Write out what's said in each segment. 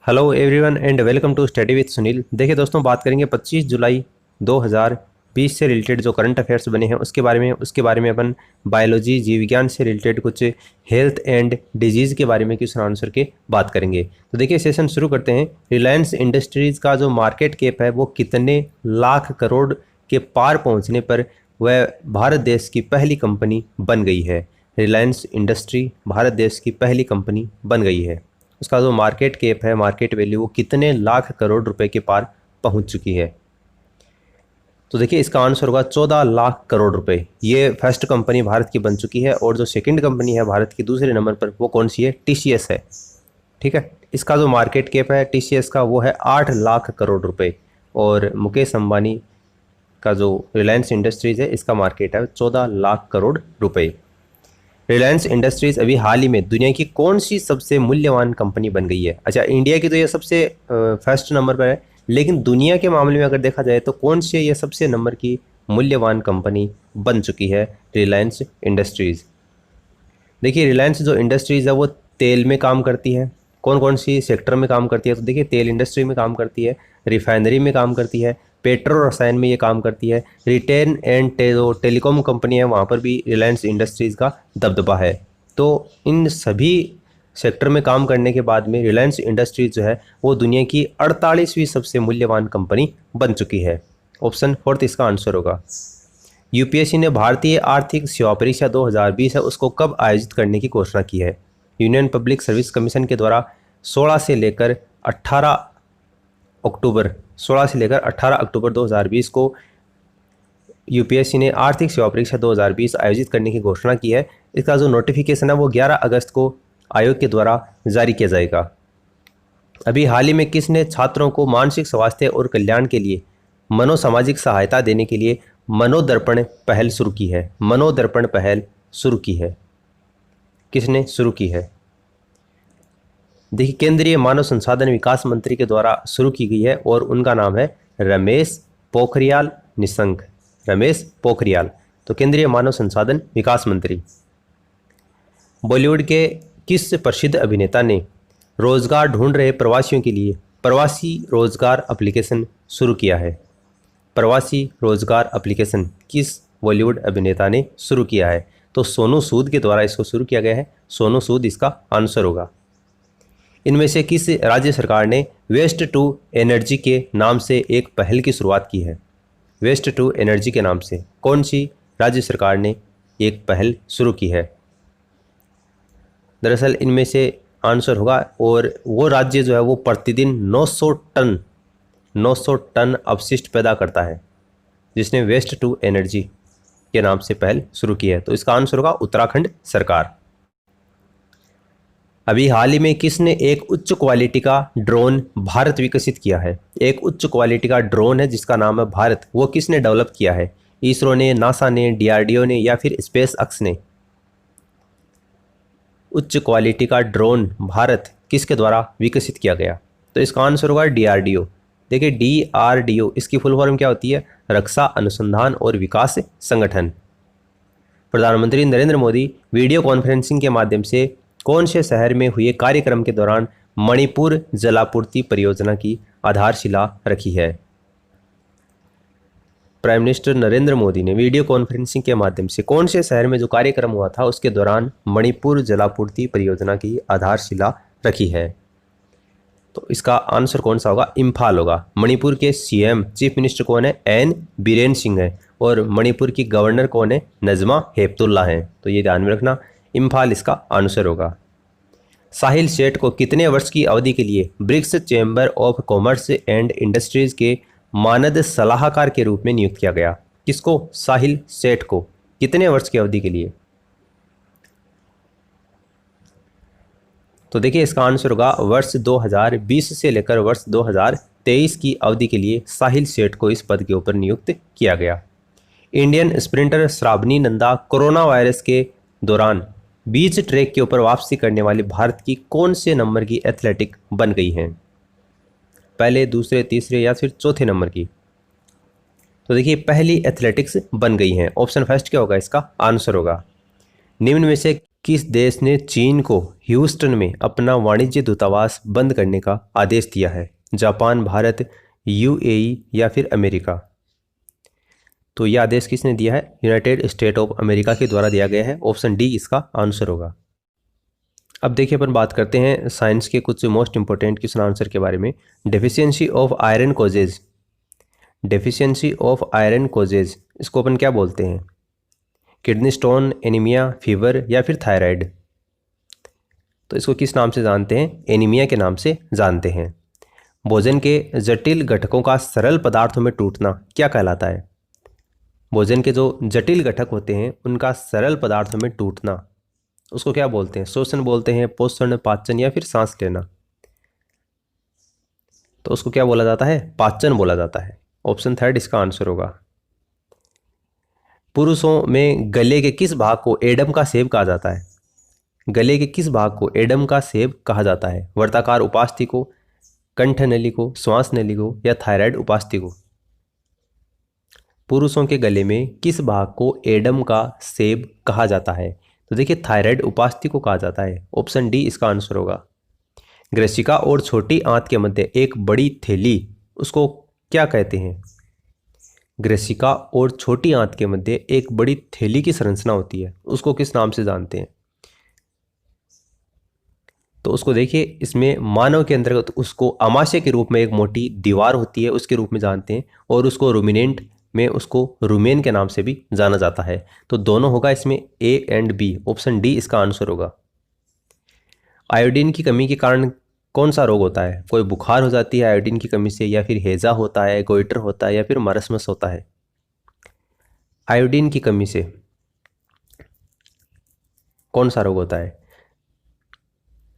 Hello everyone and welcome to study with Sunil. देखिए दोस्तों, बात करेंगे 25 जुलाई 2020 से रिलेटेड जो करंट अफेयर्स बने हैं उसके बारे में अपन बायोलॉजी जीव विज्ञान से रिलेटेड कुछ हेल्थ एंड डिजीज़ के बारे में क्वेश्चन आंसर के बात करेंगे। तो देखिए सेशन शुरू करते हैं। रिलायंस इंडस्ट्रीज़ का जो मार्केट कैप है वो कितने लाख करोड़ के पार पहुँचने पर वह भारत देश की पहली कंपनी बन गई है। रिलायंस इंडस्ट्री भारत देश की पहली कंपनी बन गई है। उसका जो मार्केट कैप है, मार्केट वैल्यू, वो कितने लाख करोड़ रुपए के पार पहुंच चुकी है। तो देखिए इसका आंसर होगा 14 लाख करोड़ रुपए। ये फर्स्ट कंपनी भारत की बन चुकी है और जो सेकंड कंपनी है भारत की दूसरे नंबर पर वो कौन सी है? टीसीएस है। ठीक है, इसका जो मार्केट कैप है टीसीएस का वो है 8 लाख करोड़ रुपए और मुकेश अंबानी का जो रिलायंस इंडस्ट्रीज़ है इसका मार्केट है 14 लाख करोड़ रुपए। रिलायंस इंडस्ट्रीज़ अभी हाल ही में दुनिया की कौन सी सबसे मूल्यवान कंपनी बन गई है? अच्छा, इंडिया की तो ये सबसे फर्स्ट नंबर पर है, लेकिन दुनिया के मामले में अगर देखा जाए तो कौन सी ये सबसे नंबर की मूल्यवान कंपनी बन चुकी है? रिलायंस इंडस्ट्रीज़। देखिए रिलायंस जो इंडस्ट्रीज़ है वो तेल में काम करती है। कौन कौन सी सेक्टर में काम करती है? तो देखिए तेल इंडस्ट्री में काम करती है, रिफाइनरी में काम करती है, पेट्रो रसायन में ये काम करती है, रिटेल एंड जो टेलीकॉम कंपनी है वहाँ पर भी रिलायंस इंडस्ट्रीज़ का दबदबा है। तो इन सभी सेक्टर में काम करने के बाद में रिलायंस इंडस्ट्रीज जो है वो दुनिया की 48वीं सबसे मूल्यवान कंपनी बन चुकी है। ऑप्शन फोर्थ इसका आंसर होगा। यूपीएससी ने भारतीय आर्थिक सेवा परीक्षा 2020 है उसको कब आयोजित करने की घोषणा की है? यूनियन पब्लिक सर्विस कमीशन के द्वारा 16 से लेकर 18 अक्टूबर 2020 को यूपीएससी ने आर्थिक सेवा परीक्षा 2020 आयोजित करने की घोषणा की है। इसका जो नोटिफिकेशन है वो 11 अगस्त को आयोग के द्वारा जारी किया जाएगा। अभी हाल ही में किसने छात्रों को मानसिक स्वास्थ्य और कल्याण के लिए मनोसामाजिक सहायता देने के लिए मनोदर्पण पहल शुरू की है? मनोदर्पण पहल शुरू की है, किसने शुरू की है? देखिए केंद्रीय मानव संसाधन विकास मंत्री के द्वारा शुरू की गई है और उनका नाम है रमेश पोखरियाल निशंक। रमेश पोखरियाल, तो केंद्रीय मानव संसाधन विकास मंत्री। बॉलीवुड के किस प्रसिद्ध अभिनेता ने रोजगार ढूंढ रहे प्रवासियों के लिए प्रवासी रोजगार एप्लीकेशन शुरू किया है? प्रवासी रोजगार एप्लीकेशन किस बॉलीवुड अभिनेता ने शुरू किया है? तो सोनू सूद के द्वारा इसको शुरू किया गया है। सोनू सूद इसका आंसर होगा। इनमें से किस राज्य सरकार ने वेस्ट टू एनर्जी के नाम से एक पहल की शुरुआत की है? वेस्ट टू एनर्जी के नाम से कौन सी राज्य सरकार ने एक पहल शुरू की है? दरअसल इनमें से आंसर होगा, और वो राज्य जो है वो प्रतिदिन 900 टन अपशिष्ट पैदा करता है जिसने वेस्ट टू एनर्जी के नाम से पहल शुरू की है। तो इसका आंसर होगा उत्तराखंड सरकार। अभी हाल ही में किसने एक उच्च क्वालिटी का ड्रोन भारत विकसित किया है? एक उच्च क्वालिटी का ड्रोन है जिसका नाम है भारत, वो किसने डेवलप किया है? इसरो ने, नासा ने, डीआरडीओ ने या फिर स्पेस एक्स ने? उच्च क्वालिटी का ड्रोन भारत किसके द्वारा विकसित किया गया? तो इसका आंसर होगा डीआरडीओ। देखिए डीआरडीओ इसकी फुल फॉर्म क्या होती है? रक्षा अनुसंधान और विकास संगठन। प्रधानमंत्री नरेंद्र मोदी वीडियो कॉन्फ्रेंसिंग के माध्यम से कौन से शहर में हुए कार्यक्रम के दौरान मणिपुर जलापूर्ति परियोजना की आधारशिला रखी है? प्राइम मिनिस्टर नरेंद्र मोदी ने वीडियो कॉन्फ्रेंसिंग के माध्यम से कौन से शहर में जो कार्यक्रम हुआ था उसके दौरान मणिपुर जलापूर्ति परियोजना की आधारशिला रखी है? तो इसका आंसर कौन सा होगा? इम्फाल होगा। मणिपुर के सीएम चीफ मिनिस्टर कौन है? एन बीरेन सिंह है और मणिपुर की गवर्नर कौन है? नजमा हेपतुल्ला है। तो ये ध्यान में रखना, इम्फाल इसका आंसर होगा। साहिल सेठ को कितने वर्ष की अवधि के लिए BRICS chamber of commerce and industries के मानद सलाहकार के रूप में नियुक्त किया गया? किसको? साहिल सेठ को कितने वर्ष की अवधि के लिए? तो देखिए इसका आंसर होगा वर्ष 2020 से लेकर वर्ष 2023 की अवधि के लिए साहिल सेठ को इस पद के ऊपर नियुक्त किया गया। Indian sprinter Shravani Nanda corona virus के दौरान बीच ट्रैक के ऊपर वापसी करने वाली भारत की कौन से नंबर की एथलेटिक बन गई हैं? पहले, दूसरे, तीसरे या फिर चौथे नंबर की? तो देखिए पहली एथलेटिक्स बन गई हैं। ऑप्शन फर्स्ट क्या होगा? इसका आंसर होगा निम्न में से किस देश ने चीन को ह्यूस्टन में अपना वाणिज्य दूतावास बंद करने का आदेश दिया है? जापान, भारत, यूएई या फिर अमेरिका? तो यह आदेश किसने दिया है? यूनाइटेड स्टेट ऑफ अमेरिका के द्वारा दिया गया है। ऑप्शन डी इसका आंसर होगा। अब देखिए अपन बात करते हैं साइंस के कुछ मोस्ट इंपॉर्टेंट क्वेश्चन आंसर के बारे में। Deficiency of iron causes, deficiency of iron causes इसको अपन क्या बोलते हैं? किडनी स्टोन, एनीमिया, फीवर या फिर थायराइड? तो इसको किस नाम से जानते हैं? एनीमिया के नाम से जानते हैं। भोजन के जटिल घटकों का सरल पदार्थों में टूटना क्या कहलाता है? भोजन के जो जटिल घटक होते हैं उनका सरल पदार्थों में टूटना उसको क्या बोलते हैं? श्वसन बोलते हैं, पोषण, पाचन या फिर सांस लेना? तो उसको क्या बोला जाता है? पाचन बोला जाता है। ऑप्शन थर्ड इसका आंसर होगा। पुरुषों में गले के किस भाग को एडम का सेब कहा जाता है? गले के किस भाग को एडम का सेब कहा जाता है? वर्ताकार उपास्थि को, कंठ नली को, श्वास नली को या थायराइड उपास्थि को? पुरुषों के गले में किस भाग को एडम का सेब कहा जाता है? तो देखिए थायराइड उपास्थि को कहा जाता है। ऑप्शन डी इसका आंसर होगा। ग्रसिका और छोटी आंत के मध्य एक बड़ी थैली उसको क्या कहते हैं? ग्रसिका और छोटी आंत के मध्य एक बड़ी थैली की संरचना होती है, उसको किस नाम से जानते हैं? तो उसको देखिए इसमें मानव के अंतर्गत उसको आमाशय के रूप में एक मोटी दीवार होती है उसके रूप में जानते हैं, और उसको रूमिनेंट में उसको रुमेन के नाम से भी जाना जाता है। तो दोनों होगा इसमें A and B. Option D इसका आंसर होगा। आयोडीन की कमी के कारण कौन सा रोग होता है? कोई बुखार हो जाती है आयोडीन की कमी से, या फिर हैजा होता है, गोइटर होता है या फिर मरसमस होता है? आयोडीन की कमी से कौन सा रोग होता है?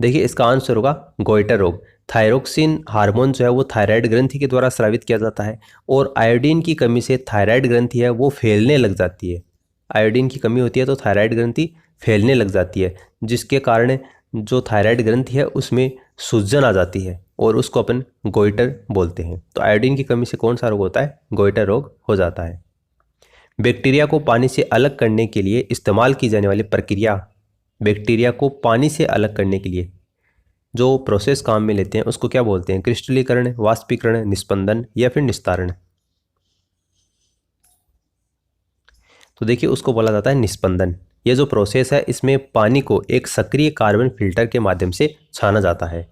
देखिए इसका आंसर होगा गोइटर रोग। थायरोक्सिन हार्मोन जो है वो थायराइड ग्रंथि के द्वारा स्रावित किया जाता है, और आयोडीन की कमी से थायराइड ग्रंथि है वो फैलने लग जाती है। आयोडीन की कमी होती है तो थायराइड ग्रंथि फैलने लग जाती है, जिसके कारण जो थायराइड ग्रंथि है उसमें सूजन आ जाती है और उसको अपन गोइटर बोलते हैं। तो आयोडीन की कमी से कौन सा रोग होता है? गोइटर रोग हो जाता है। बैक्टीरिया को पानी से अलग करने के लिए इस्तेमाल की जाने वाली प्रक्रिया, बैक्टीरिया को पानी से अलग करने के लिए जो प्रोसेस काम में लेते हैं उसको क्या बोलते हैं? क्रिस्टलीकरण, वाष्पीकरण, निस्पंदन या फिर निस्तारण? तो देखिए उसको बोला जाता है निस्पंदन। ये जो प्रोसेस है इसमें पानी को एक सक्रिय कार्बन फिल्टर के माध्यम से छाना जाता है।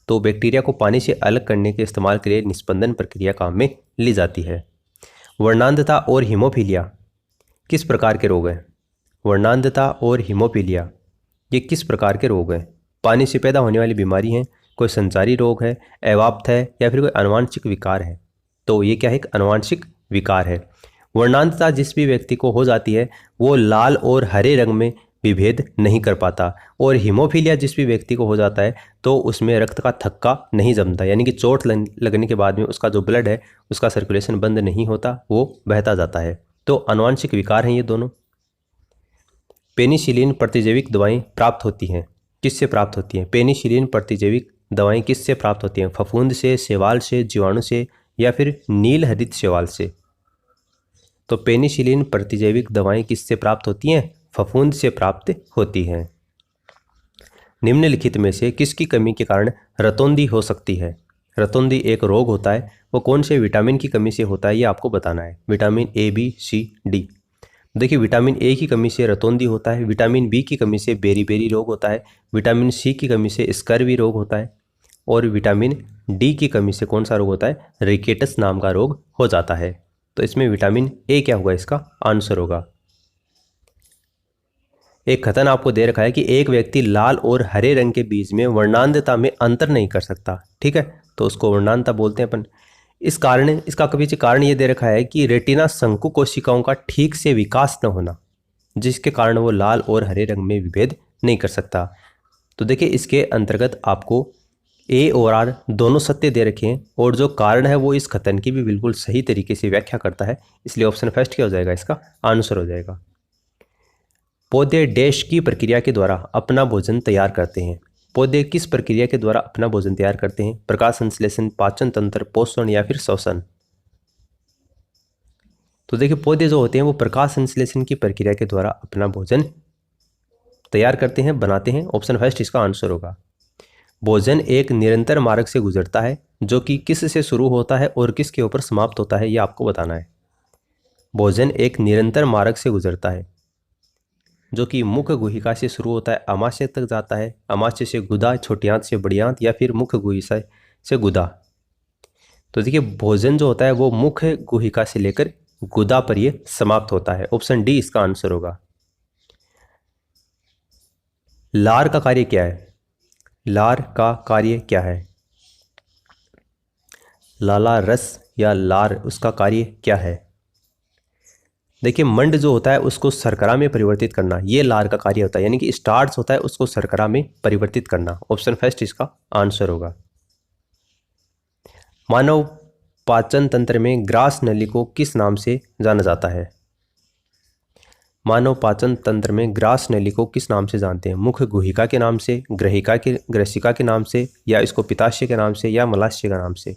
तो बैक्टीरिया को पानी से अलग करने के इस्तेमाल के लिए निस्पंदन प्रक्रिया काम में ली जाती है। वर्णांधता और हीमोफीलिया किस प्रकार के रोग हैं? वर्णांधता और हीमोफीलिया ये किस प्रकार के रोग हैं? पानी से पैदा होने वाली बीमारी है, कोई संचारी रोग है, अवाप्त है या फिर कोई आनुवांशिक विकार है? तो ये क्या है? एक आनुवांशिक विकार है। वर्णांधता जिस भी व्यक्ति को हो जाती है वो लाल और हरे रंग में विभेद नहीं कर पाता, और हीमोफीलिया जिस भी व्यक्ति को हो जाता है तो उसमें रक्त का थक्का नहीं जमता, यानी कि चोट लगने के बाद में उसका जो ब्लड है उसका सर्कुलेशन बंद नहीं होता, वो बहता जाता है। तो आनुवांशिक विकार हैं ये दोनों। पेनिसिलिन प्रतिजैविक दवाएं प्राप्त होती हैं, किससे प्राप्त होती हैं? पेनिसिलिन प्रतिजैविक दवाएं किससे प्राप्त होती हैं? फफूंद से, शैवाल से, जीवाणु से या फिर नील हरित शैवाल से? तो पेनिसिलिन प्रतिजैविक दवाएं किससे प्राप्त होती हैं? फफूंद से प्राप्त होती हैं। निम्नलिखित में से किसकी कमी के कारण रतौंधी हो सकती है? रतौंधी एक रोग होता है, वो कौन से विटामिन की कमी से होता है ये आपको बताना है। Vitamin A, B, C, D. देखिए विटामिन ए की कमी से रतौंधी होता है, विटामिन बी की कमी से बेरी रोग होता है, विटामिन सी की कमी से स्कर्वी रोग होता है, और विटामिन डी की कमी से कौन सा रोग होता है? रिकेटस नाम का रोग हो जाता है। तो इसमें विटामिन ए क्या होगा? इसका आंसर होगा। एक कथन आपको दे रखा है कि एक व्यक्ति लाल और हरे रंग के बीच में वर्णांधता में अंतर नहीं कर सकता, ठीक है, तो उसको वर्णांधता बोलते हैं अपन। इस कारण इसका पीछे कारण ये दे रखा है कि रेटिना शंकु कोशिकाओं का ठीक से विकास न होना, जिसके कारण वो लाल और हरे रंग में विभेद नहीं कर सकता। तो देखिए इसके अंतर्गत आपको ए और आर दोनों सत्य दे रखे हैं, और जो कारण है वो इस कथन की भी बिल्कुल सही तरीके से व्याख्या करता है, इसलिए ऑप्शन फर्स्ट क्या हो जाएगा? इसका आंसर हो जाएगा। पौधे डैश की प्रक्रिया के द्वारा अपना भोजन तैयार करते हैं? पौधे किस प्रक्रिया के द्वारा अपना भोजन तैयार करते हैं? प्रकाश संश्लेषण, पाचन तंत्र, पोषण या फिर श्वसन? तो देखिए पौधे जो होते हैं वो प्रकाश संश्लेषण की प्रक्रिया के द्वारा अपना भोजन तैयार करते हैं, बनाते हैं। ऑप्शन फर्स्ट इसका आंसर होगा। भोजन एक निरंतर मार्ग से गुजरता है जो कि किस से शुरू होता है और किसके ऊपर समाप्त होता है, ये आपको बताना है। भोजन एक निरंतर मार्ग से गुजरता है जो कि मुख गुहिका से शुरू होता है, अमाशय तक जाता है, अमाशय से गुदा, छोटी आंत से बड़ी आंत, या फिर मुख गुहिका से गुदा। तो देखिए भोजन जो होता है वो मुख गुहिका से लेकर गुदा पर ये समाप्त होता है। ऑप्शन डी इसका आंसर होगा। लार का कार्य क्या है? लार का कार्य क्या है? लाला रस या लार, उसका कार्य क्या है? देखिए मंड जो होता है उसको शर्करा में परिवर्तित करना, ये लार का कार्य होता है, यानी कि स्टार्च होता है उसको शर्करा में परिवर्तित करना। ऑप्शन फर्स्ट इसका आंसर होगा। मानव पाचन तंत्र में ग्रास नली को किस नाम से जाना जाता है? मानव पाचन तंत्र में ग्रास नली को किस नाम से जानते हैं? मुख गुहिका के नाम से, ग्रसिका के नाम से, या इसको पित्ताशय के नाम से, या मलाशय के नाम से?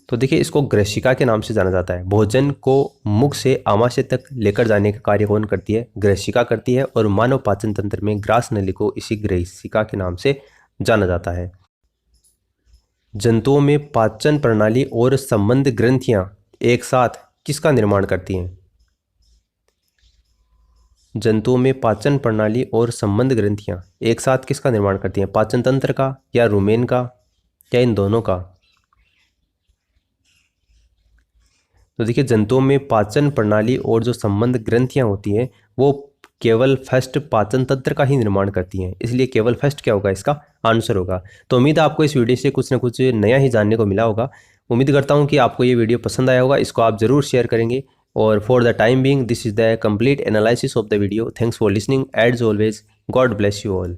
तो देखिए इसको ग्रसिका के नाम से जाना जाता है। भोजन को मुख से आमाशय तक लेकर जाने का कार्य कौन करती है? ग्रसिका करती है। और मानव पाचन तंत्र में ग्रास नली को इसी ग्रसिका के नाम से जाना जाता है। जंतुओं में पाचन प्रणाली और संबंध ग्रंथियां एक साथ किसका निर्माण करती हैं? जंतुओं में पाचन प्रणाली और संबंध ग्रंथियां एक साथ किसका निर्माण करती हैं? पाचन तंत्र का, या रुमेन का, या इन दोनों का? तो देखिए जंतुओं में पाचन प्रणाली और जो संबंध ग्रंथियां होती हैं वो केवल फर्स्ट पाचन तंत्र का ही निर्माण करती हैं, इसलिए केवल फर्स्ट क्या होगा? इसका आंसर होगा। तो उम्मीद है आपको इस वीडियो से कुछ ना कुछ नया ही जानने को मिला होगा। उम्मीद करता हूं कि आपको ये वीडियो पसंद आया होगा, इसको आप ज़रूर शेयर करेंगे। और for the time being this is the complete analysis of the video. Thanks for listening as always. God bless you all.